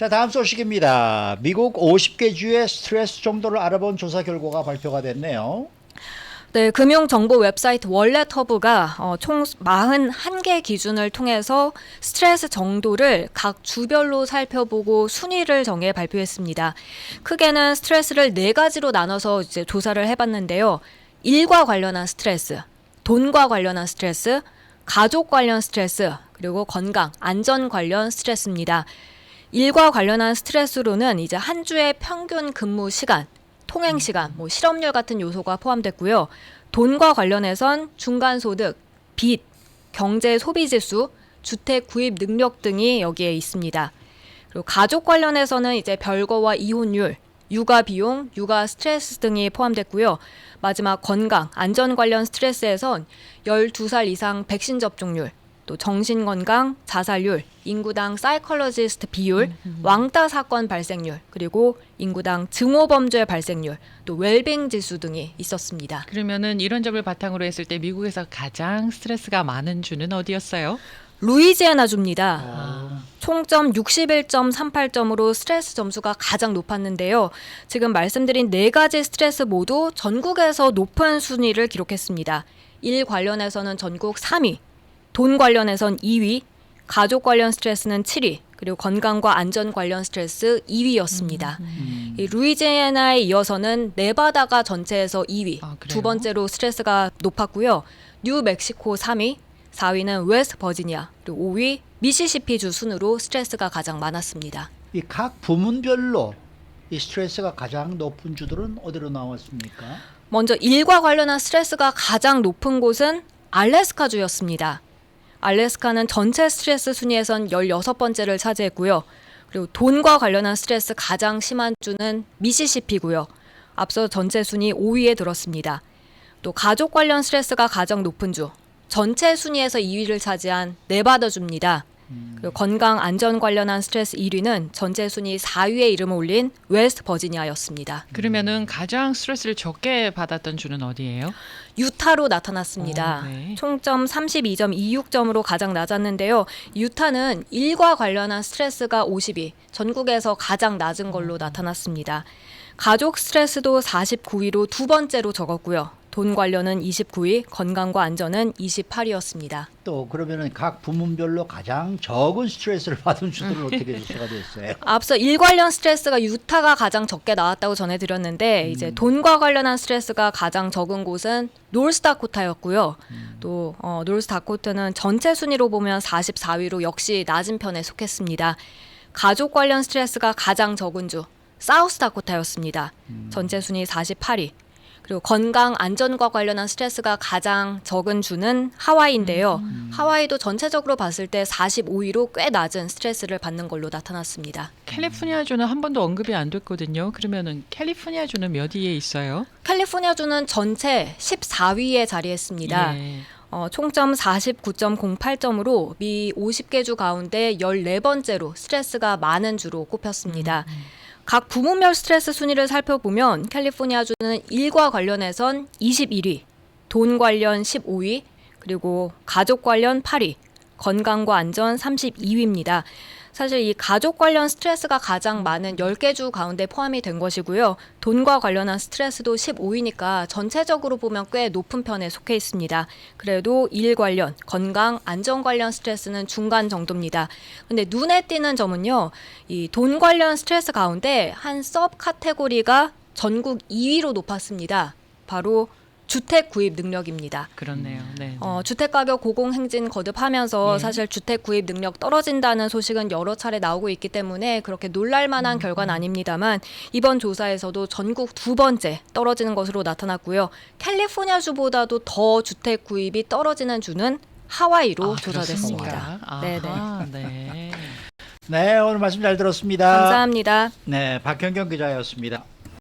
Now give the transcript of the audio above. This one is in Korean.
자, 다음 소식입니다. 미국 50개 주의 스트레스 정도를 알아본 조사 결과가 발표가 됐네요. 네, 금융정보 웹사이트 월렛허브가 총 41개 기준을 통해서 스트레스 정도를 각 주별로 살펴보고 순위를 정해 발표했습니다. 크게는 스트레스를 4가지로 나눠서 이제 조사를 해봤는데요. 일과 관련한 스트레스, 돈과 관련한 스트레스, 가족 관련 스트레스, 그리고 건강, 안전 관련 스트레스입니다. 일과 관련한 스트레스로는 이제 한 주의 평균 근무 시간, 통행 시간, 실업률 같은 요소가 포함됐고요. 돈과 관련해선 중간소득, 빚, 경제 소비 지수, 주택 구입 능력 등이 여기에 있습니다. 그리고 가족 관련해서는 이제 별거와 이혼율, 육아 비용, 육아 스트레스 등이 포함됐고요. 마지막 건강, 안전 관련 스트레스에선 12살 이상 백신 접종률, 또 정신건강, 자살률, 인구당 사이컬러지스트 비율, 왕따 사건 발생률, 그리고 인구당 증오범죄 발생률, 또 웰빙 지수 등이 있었습니다. 그러면은 이런 점을 바탕으로 했을 때 미국에서 가장 스트레스가 많은 주는 어디였어요? 루이지애나주입니다. 총점 61.38점으로 스트레스 점수가 가장 높았는데요. 지금 말씀드린 4가지 스트레스 모두 전국에서 높은 순위를 기록했습니다. 일 관련해서는 전국 3위, 돈 관련해선 2위, 가족 관련 스트레스는 7위, 그리고 건강과 안전 관련 스트레스 2위였습니다. 이 루이지애나에 이어서는 네바다가 전체에서 2위, 두 번째로 스트레스가 높았고요. 뉴멕시코 3위, 4위는 웨스트 버지니아, 그리고 5위 미시시피주 순으로 스트레스가 가장 많았습니다. 이 각 부문별로 이 스트레스가 가장 높은 주들은 어디로 나왔습니까? 먼저 일과 관련한 스트레스가 가장 높은 곳은 알래스카주였습니다. 알래스카는 전체 스트레스 순위에선 16번째를 차지했고요. 그리고 돈과 관련한 스트레스 가장 심한 주는 미시시피고요. 앞서 전체 순위 5위에 들었습니다. 또 가족 관련 스트레스가 가장 높은 주, 전체 순위에서 2위를 차지한 네바다주입니다. 그리고 건강 안전 관련한 스트레스 1위는 전체 순위 4위에 이름을 올린 웨스트 버지니아였습니다. 그러면은 가장 스트레스를 적게 받았던 주는 어디예요? 유타로 나타났습니다. 네. 총점 32.26점으로 가장 낮았는데요. 유타는 일과 관련한 스트레스가 50위, 전국에서 가장 낮은 걸로 나타났습니다. 가족 스트레스도 49위로 두 번째로 적었고요. 돈 관련은 29위, 건강과 안전은 28위였습니다. 또 그러면은 각 부문별로 가장 적은 스트레스를 받은 주들은 어떻게 조사가 됐어요? 앞서 일 관련 스트레스가 유타가 가장 적게 나왔다고 전해드렸는데 이제 돈과 관련한 스트레스가 가장 적은 곳은 노스다코타였고요. 또 노스다코타는 전체 순위로 보면 44위로 역시 낮은 편에 속했습니다. 가족 관련 스트레스가 가장 적은 주 사우스다코타였습니다. 전체 순위 48위. 그리고 건강 안전과 관련한 스트레스가 가장 적은 주는 하와이인데요. 하와이도 전체적으로 봤을 때 45위로 꽤 낮은 스트레스를 받는 걸로 나타났습니다. 캘리포니아주는 한 번도 언급이 안 됐거든요. 그러면은 캘리포니아주는 몇 위에 있어요? 캘리포니아주는 전체 14위에 자리했습니다. 예. 총점 49.08점으로 미 50개 주 가운데 14번째로 스트레스가 많은 주로 꼽혔습니다. 각 부문별 스트레스 순위를 살펴보면 캘리포니아주는 일과 관련해선 21위, 돈 관련 15위, 그리고 가족 관련 8위, 건강과 안전 32위입니다. 사실 이 가족 관련 스트레스가 가장 많은 10개 주 가운데 포함이 된 것이고요. 돈과 관련한 스트레스도 15위니까 전체적으로 보면 꽤 높은 편에 속해 있습니다. 그래도 일 관련, 건강, 안전 관련 스트레스는 중간 정도입니다. 근데 눈에 띄는 점은요. 이 돈 관련 스트레스 가운데 한 서브 카테고리가 전국 2위로 높았습니다. 바로 주택 구입 능력입니다. 그렇네요. 네. 주택가격 고공행진 거듭하면서 예. 사실 주택 구입 능력 떨어진다는 소식은 여러 차례 나오고 있기 때문에 그렇게 놀랄만한 결과는 아닙니다만 이번 조사에서도 전국 두 번째 떨어지는 것으로 나타났고요. 캘리포니아주보다도 더 주택 구입이 떨어지는 주는 하와이로 조사됐습니다. 아하, 네. 네, 오늘 말씀 잘 들었습니다. 감사합니다. 네, 박현경 기자였습니다.